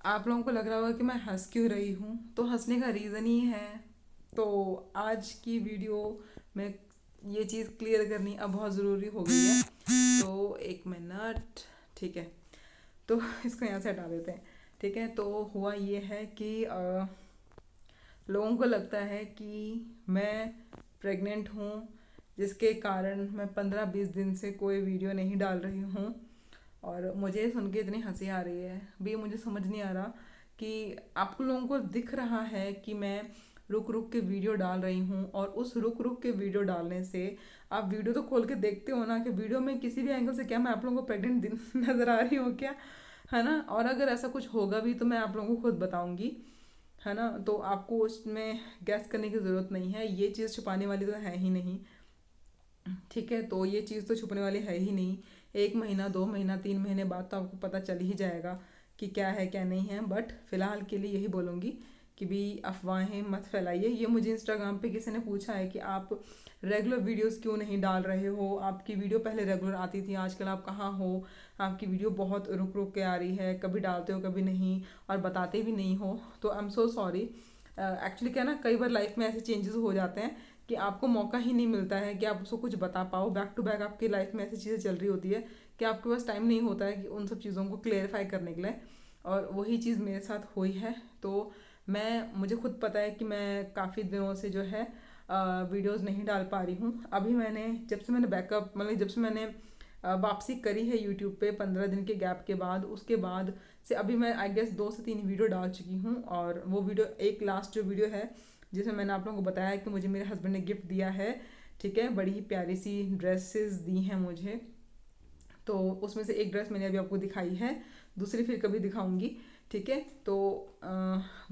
आप लोगों को लग रहा होगा कि मैं हंस क्यों रही हूँ, तो हंसने का रीज़न ही है। तो आज की वीडियो में ये चीज़ क्लियर करनी अब बहुत ज़रूरी हो गई है। तो एक मिनट। ठीक है, तो इसको यहाँ से हटा देते हैं। ठीक है, तो हुआ ये है कि लोगों को लगता है कि मैं प्रेग्नेंट हूँ, जिसके कारण मैं 15-20 दिन से कोई वीडियो नहीं डाल रही हूँ। और मुझे सुन के इतनी हंसी आ रही है भी, मुझे समझ नहीं आ रहा कि आप लोगों को दिख रहा है कि मैं रुक रुक के वीडियो डाल रही हूँ, और उस रुक रुक के वीडियो डालने से आप वीडियो तो खोल के देखते हो ना कि वीडियो में किसी भी एंगल से क्या मैं आप लोगों को प्रेग्नेंट दिन नज़र आ रही हूँ क्या, है ना। और अगर ऐसा कुछ होगा भी तो मैं आप लोगों को खुद बताऊंगी, है ना। तो आपको उसमें गैस करने की ज़रूरत नहीं है, ये चीज़ छुपाने वाली तो है ही नहीं। ठीक है, तो ये चीज़ तो छुपने वाली है ही नहीं। 1 महीना, 2 महीना, 3 महीने बाद तो आपको पता चल ही जाएगा कि क्या है क्या नहीं है। बट फिलहाल के लिए यही बोलूँगी कि भी अफवाहें मत फैलाइए। ये मुझे इंस्टाग्राम पे किसी ने पूछा है कि आप रेगुलर वीडियोस क्यों नहीं डाल रहे हो, आपकी वीडियो पहले रेगुलर आती थी, आजकल आप कहाँ हो, आपकी वीडियो बहुत रुक रुक के आ रही है, कभी डालते हो कभी नहीं, और बताते भी नहीं हो। तो I am so sorry. Actually क्या ना, कई बार लाइफ में ऐसे चेंजेस हो जाते हैं कि आपको मौका ही नहीं मिलता है कि आप उसको कुछ बता पाओ। बैक टू बैक आपकी लाइफ में ऐसी चीज़ें चल रही होती है कि आपके पास टाइम नहीं होता है कि उन सब चीज़ों को क्लेरिफाई करने के लिए। और वही चीज़ मेरे साथ हुई है। तो मुझे खुद पता है कि मैं काफ़ी दिनों से जो है वीडियोस नहीं डाल पा रही हूँ। अभी मैंने जब से मैंने बैकअप मतलब जब से मैंने वापसी करी है यूट्यूब पे 15 दिन के गैप के बाद, उसके बाद से अभी मैं आई गेस 2 से 3 वीडियो डाल चुकी हूँ। और वो वीडियो, एक लास्ट जो वीडियो है जिसमें मैंने आप लोगों को बताया कि मुझे मेरे हस्बैंड ने गिफ्ट दिया है, ठीक है, बड़ी ही प्यारी सी ड्रेसेस दी हैं मुझे। तो उसमें से एक ड्रेस मैंने अभी आपको दिखाई है, दूसरी फिर कभी दिखाऊंगी। ठीक है, तो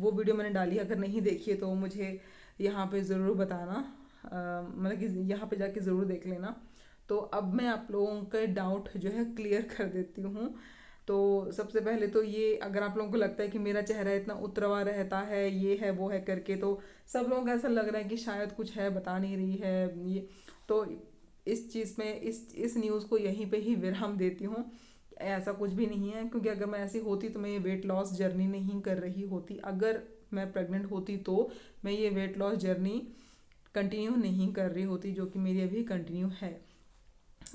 वो वीडियो मैंने डाली है, अगर नहीं देखी है तो मुझे यहाँ पे ज़रूर बताना, मतलब कि यहाँ पे जाके ज़रूर देख लेना। तो अब मैं आप लोगों के डाउट जो है क्लियर कर देती हूँ। तो सबसे पहले तो ये, अगर आप लोगों को लगता है कि मेरा चेहरा इतना उतरवा रहता है, ये है वो है करके, तो सब लोगों को ऐसा लग रहा है कि शायद कुछ है, बता नहीं रही है ये। तो इस चीज़ में इस न्यूज़ को यहीं पे ही विराम देती हूँ। ऐसा कुछ भी नहीं है, क्योंकि अगर मैं ऐसी होती तो मैं ये वेट लॉस जर्नी नहीं कर रही होती। अगर मैं प्रेग्नेंट होती तो मैं ये वेट लॉस जर्नी कंटिन्यू नहीं कर रही होती, जो कि मेरी अभी कंटिन्यू है।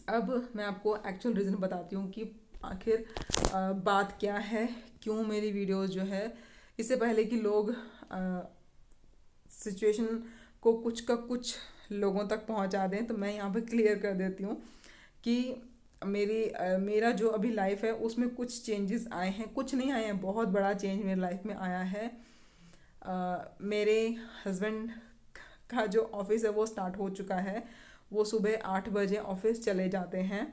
अब मैं आपको एक्चुअल रीज़न बताती हूँ कि आखिर बात क्या है, क्यों मेरी वीडियोस जो है, इससे पहले कि लोग सिचुएशन को कुछ का कुछ लोगों तक पहुंचा दें, तो मैं यहाँ पे क्लियर कर देती हूँ कि मेरा जो अभी लाइफ है उसमें कुछ चेंजेस आए हैं, कुछ नहीं आए हैं, बहुत बड़ा चेंज मेरी लाइफ में आया है। मेरे हस्बैंड का जो ऑफिस है वो स्टार्ट हो चुका है। वो सुबह 8 बजे ऑफिस चले जाते हैं।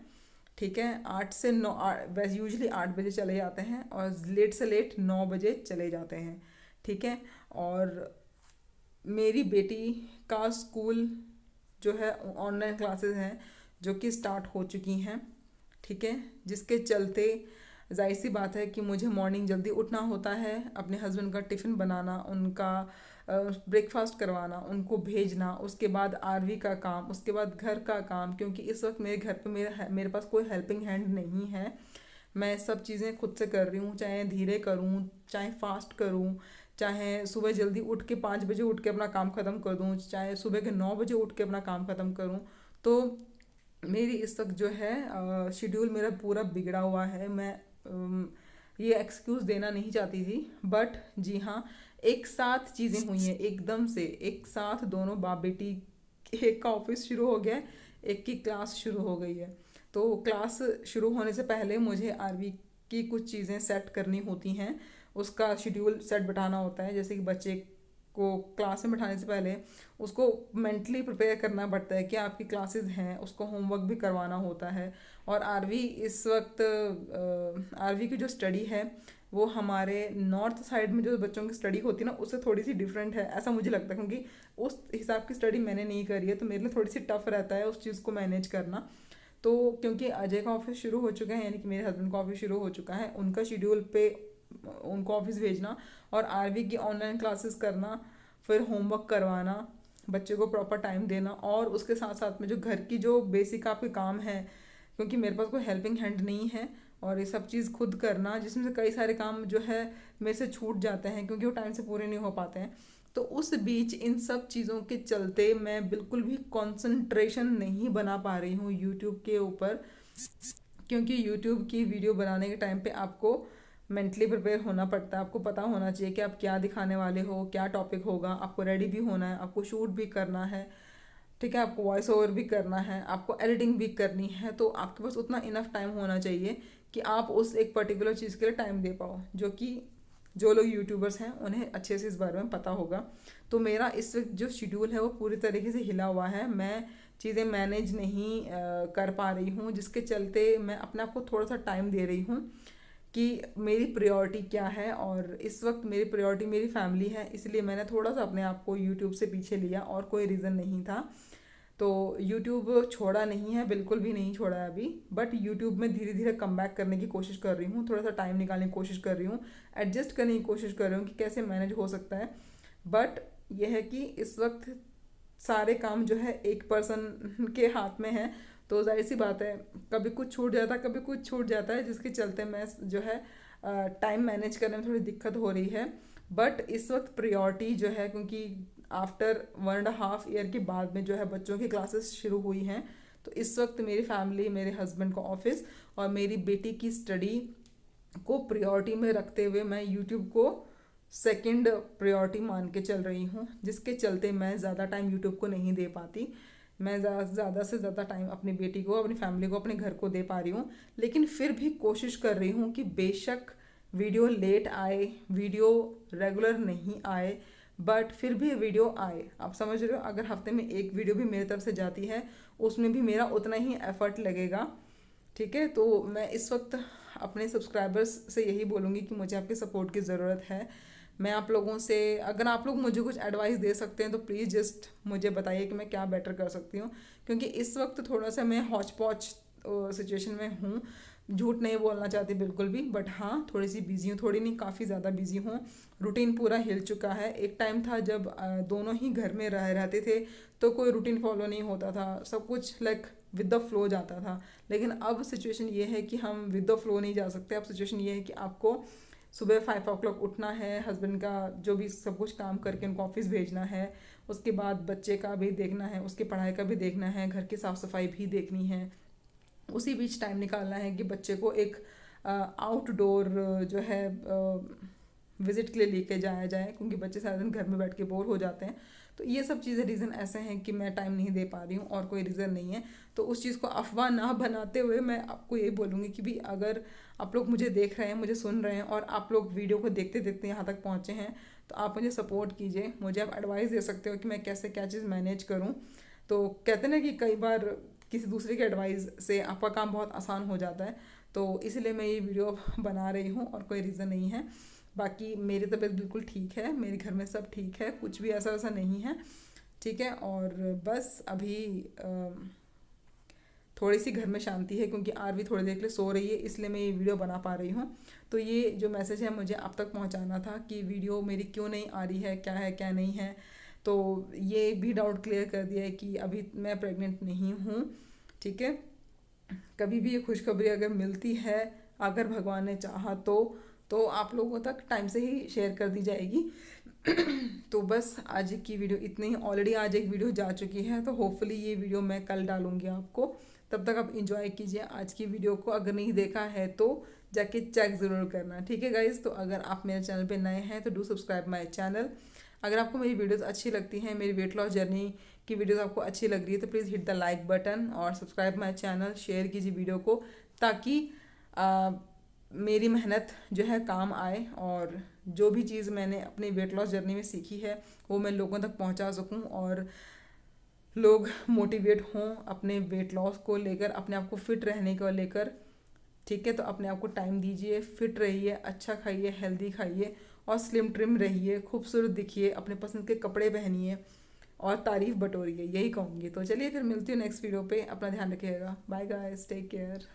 ठीक है, 8 से 9, वैसे यूजली 8 बजे चले जाते हैं और लेट से लेट 9 बजे चले जाते हैं। ठीक है, और मेरी बेटी का स्कूल जो है ऑनलाइन क्लासेस हैं जो कि स्टार्ट हो चुकी हैं। ठीक है, जिसके चलते जाहिर सी बात है कि मुझे मॉर्निंग जल्दी उठना होता है, अपने हस्बैंड का टिफ़िन बनाना, उनका ब्रेकफास्ट करवाना, उनको भेजना, उसके बाद आरवी का काम, उसके बाद घर का काम, क्योंकि इस वक्त मेरे घर पे मेरे पास कोई हेल्पिंग हैंड नहीं है। मैं सब चीज़ें खुद से कर रही हूँ, चाहे धीरे करूँ, चाहे फास्ट करूँ, चाहे सुबह जल्दी उठ के 5 बजे उठ के अपना काम ख़त्म कर दूँ, चाहे सुबह के 9 बजे उठ के अपना काम ख़त्म करूँ। तो मेरी इस वक्त जो है शेड्यूल मेरा पूरा बिगड़ा हुआ है। मैं ये एक्सक्यूज़ देना नहीं चाहती थी, बट जी हाँ, एक साथ चीज़ें हुई हैं, एकदम से एक साथ दोनों बाप बेटी, एक का ऑफिस शुरू हो गया है, एक की क्लास शुरू हो गई है। तो क्लास शुरू होने से पहले मुझे आरवी की कुछ चीज़ें सेट करनी होती हैं, उसका शेड्यूल सेट बिठाना होता है। जैसे कि बच्चे को क्लास में बिठाने से पहले उसको मेंटली प्रिपेयर करना पड़ता है कि आपकी क्लासेस हैं, उसको होमवर्क भी करवाना होता है। और आरवी इस वक्त आरवी की जो स्टडी है वो हमारे नॉर्थ साइड में जो बच्चों की स्टडी होती है ना, उससे थोड़ी सी डिफरेंट है, ऐसा मुझे लगता है, क्योंकि उस हिसाब की स्टडी मैंने नहीं करी है, तो मेरे लिए थोड़ी सी टफ रहता है उस चीज़ को मैनेज करना। तो क्योंकि अजय का ऑफिस शुरू हो चुका है, यानी कि मेरे हस्बैंड का ऑफिस शुरू हो चुका है, उनका शेड्यूल पे उनको ऑफिस भेजना और आरवी की ऑनलाइन क्लासेस करना, फिर होमवर्क करवाना, बच्चे को प्रॉपर टाइम देना, और उसके साथ साथ में जो घर की जो बेसिक आपके काम हैं, क्योंकि मेरे पास कोई हेल्पिंग हैंड नहीं है, और ये सब चीज़ खुद करना, जिसमें से कई सारे काम जो है मेरे से छूट जाते हैं क्योंकि वो टाइम से पूरे नहीं हो पाते हैं। तो उस बीच इन सब चीज़ों के चलते मैं बिल्कुल भी कंसंट्रेशन नहीं बना पा रही हूँ यूट्यूब के ऊपर, क्योंकि यूट्यूब की वीडियो बनाने के टाइम पे आपको मेंटली प्रिपेयर होना पड़ता है। आपको पता होना चाहिए कि आप क्या दिखाने वाले हो, क्या टॉपिक होगा, आपको रेडी भी होना है, आपको शूट भी करना है, ठीक है, आपको वॉइस ओवर भी करना है, आपको एडिटिंग भी करनी है। तो आपके पास उतना इनफ टाइम होना चाहिए कि आप उस एक पर्टिकुलर चीज़ के लिए टाइम दे पाओ, जो कि जो लोग यूट्यूबर्स हैं उन्हें अच्छे से इस बारे में पता होगा। तो मेरा इस वक्त जो शेड्यूल है वो पूरी तरीके से हिला हुआ है, मैं चीज़ें मैनेज नहीं कर पा रही हूँ, जिसके चलते मैं अपने आप को थोड़ा सा टाइम दे रही हूँ कि मेरी प्रायोरिटी क्या है। और इस वक्त मेरी प्रायोरिटी मेरी फैमिली है, इसलिए मैंने थोड़ा सा अपने आप को यूट्यूब से पीछे लिया, और कोई रीज़न नहीं था। तो यूट्यूब छोड़ा नहीं है, बिल्कुल भी नहीं छोड़ा है अभी, बट यूट्यूब में धीरे धीरे कम बैक करने की कोशिश कर रही हूँ, थोड़ा सा टाइम निकालने की कोशिश कर रही हूँ, एडजस्ट करने की कोशिश कर रही हूँ कि कैसे मैनेज हो सकता है। बट यह है कि इस वक्त सारे काम जो है एक पर्सन के हाथ में है, तो जाहिर सी बात है कभी कुछ छूट जाता है, कभी कुछ छूट जाता है, जिसके चलते मैं जो है टाइम मैनेज करने में थोड़ी दिक्कत हो रही है। बट इस वक्त प्रायोरिटी जो है, क्योंकि आफ्टर 1.5 ईयर के बाद में जो है बच्चों की क्लासेस शुरू हुई हैं, तो इस वक्त मेरी फैमिली, मेरे हस्बैंड का ऑफिस और मेरी बेटी की स्टडी को प्रायोरिटी में रखते हुए मैं यूट्यूब को सेकंड प्रायोरिटी मान के चल रही हूँ, जिसके चलते मैं ज़्यादा टाइम यूट्यूब को नहीं दे पाती। मैं ज़्यादा से ज़्यादा टाइम अपनी बेटी को, अपनी फैमिली को, अपने घर को दे पा रही हूँ। लेकिन फिर भी कोशिश कर रही हूँ कि बेशक वीडियो लेट आए, वीडियो रेगुलर नहीं आए, बट फिर भी वीडियो आए। आप समझ रहे हो, अगर हफ्ते में एक वीडियो भी मेरी तरफ से जाती है उसमें भी मेरा उतना ही एफर्ट लगेगा, ठीक है। तो मैं इस वक्त अपने सब्सक्राइबर्स से यही बोलूँगी कि मुझे आपके सपोर्ट की ज़रूरत है। मैं आप लोगों से, अगर आप लोग मुझे कुछ एडवाइस दे सकते हैं तो प्लीज़ जस्ट मुझे बताइए कि मैं क्या बेटर कर सकती हूँ, क्योंकि इस वक्त थोड़ा सा मैं हौच पौच सिचुएशन में हूँ। झूठ नहीं बोलना चाहती बिल्कुल भी, बट हाँ थोड़ी सी बिजी हूँ, थोड़ी नहीं काफ़ी ज़्यादा बिजी हूँ। रूटीन पूरा हिल चुका है। एक टाइम था जब दोनों ही घर में रहते थे तो कोई रूटीन फॉलो नहीं होता था, सब कुछ लाइक विद द फ्लो जाता था। लेकिन अब सिचुएशन ये है कि हम विद द फ्लो नहीं जा सकते। अब सिचुएशन ये है कि आपको सुबह 5 o'clock उठना है, हस्बैंड का जो भी सब कुछ काम करके उनको ऑफिस भेजना है, उसके बाद बच्चे का भी देखना है, उसकी पढ़ाई का भी देखना है, घर की साफ़ सफाई भी देखनी है, उसी बीच टाइम निकालना है कि बच्चे को एक आउटडोर जो है विज़िट के लिए लेके जाया जाए, क्योंकि बच्चे सारा दिन घर में बैठ के बोर हो जाते हैं। तो ये सब चीज़ें रीज़न ऐसे हैं कि मैं टाइम नहीं दे पा रही हूँ, और कोई रीज़न नहीं है। तो उस चीज़ को अफवाह ना बनाते हुए मैं आपको यही बोलूँगी कि भी अगर आप लोग मुझे देख रहे हैं, मुझे सुन रहे हैं, और आप लोग वीडियो को देखते देखते यहाँ तक पहुँचे हैं, तो आप मुझे सपोर्ट कीजिए। मुझे आप एडवाइस दे सकते हो कि मैं कैसे क्या चीज़ मैनेज करूँ। तो कहते हैं ना कि कई बार किसी दूसरे के एडवाइस से आपका काम बहुत आसान हो जाता है, तो इसलिए मैं ये वीडियो बना रही हूँ, और कोई रीज़न नहीं है। बाकी मेरी तबीयत बिल्कुल ठीक है, मेरे घर में सब ठीक है, कुछ भी ऐसा वैसा नहीं है, ठीक है। और बस अभी थोड़ी सी घर में शांति है, क्योंकि आरवी थोड़ी देर के लिए सो रही है, इसलिए मैं ये वीडियो बना पा रही हूँ। तो ये जो मैसेज है मुझे आप तक पहुँचाना था कि वीडियो मेरी क्यों नहीं आ रही है, क्या नहीं है। तो ये भी डाउट क्लियर कर दिया है कि अभी मैं प्रेग्नेंट नहीं हूँ, ठीक है। कभी भी ये खुशखबरी अगर मिलती है, अगर भगवान ने चाहा तो आप लोगों तक टाइम से ही शेयर कर दी जाएगी। तो बस आज की वीडियो इतनी ही। ऑलरेडी आज एक वीडियो जा चुकी है, तो होपफुली ये वीडियो मैं कल डालूंगी आपको। तब तक आप इंजॉय कीजिए आज की वीडियो को। अगर नहीं देखा है तो जाके चेक ज़रूर करना, ठीक है गाइज़। तो अगर आप मेरे चैनल पे नए हैं तो डू सब्सक्राइब माई चैनल। अगर आपको मेरी वीडियोस अच्छी लगती हैं, मेरी वेट लॉस जर्नी की वीडियोस आपको अच्छी लग रही है, तो please hit the like button और सब्सक्राइब माई चैनल, शेयर कीजिए वीडियो को, ताकि मेरी मेहनत जो है काम आए, और जो भी चीज़ मैंने अपनी वेट लॉस जर्नी में सीखी है वो मैं लोगों तक पहुंचा सकूं, और लोग मोटिवेट हों अपने वेट लॉस को लेकर, अपने आप को फिट रहने को लेकर, ठीक है। तो अपने आप को टाइम दीजिए, फिट रहिए, अच्छा खाइए, हेल्दी खाइए, और स्लिम ट्रिम रहिए, खूबसूरत दिखिए, अपने पसंद के कपड़े पहनिए, और तारीफ बटोरिए, यही कहूँगी। तो चलिए फिर मिलती हूँ नेक्स्ट वीडियो पे। अपना ध्यान रखिएगा। Bye guys, take care.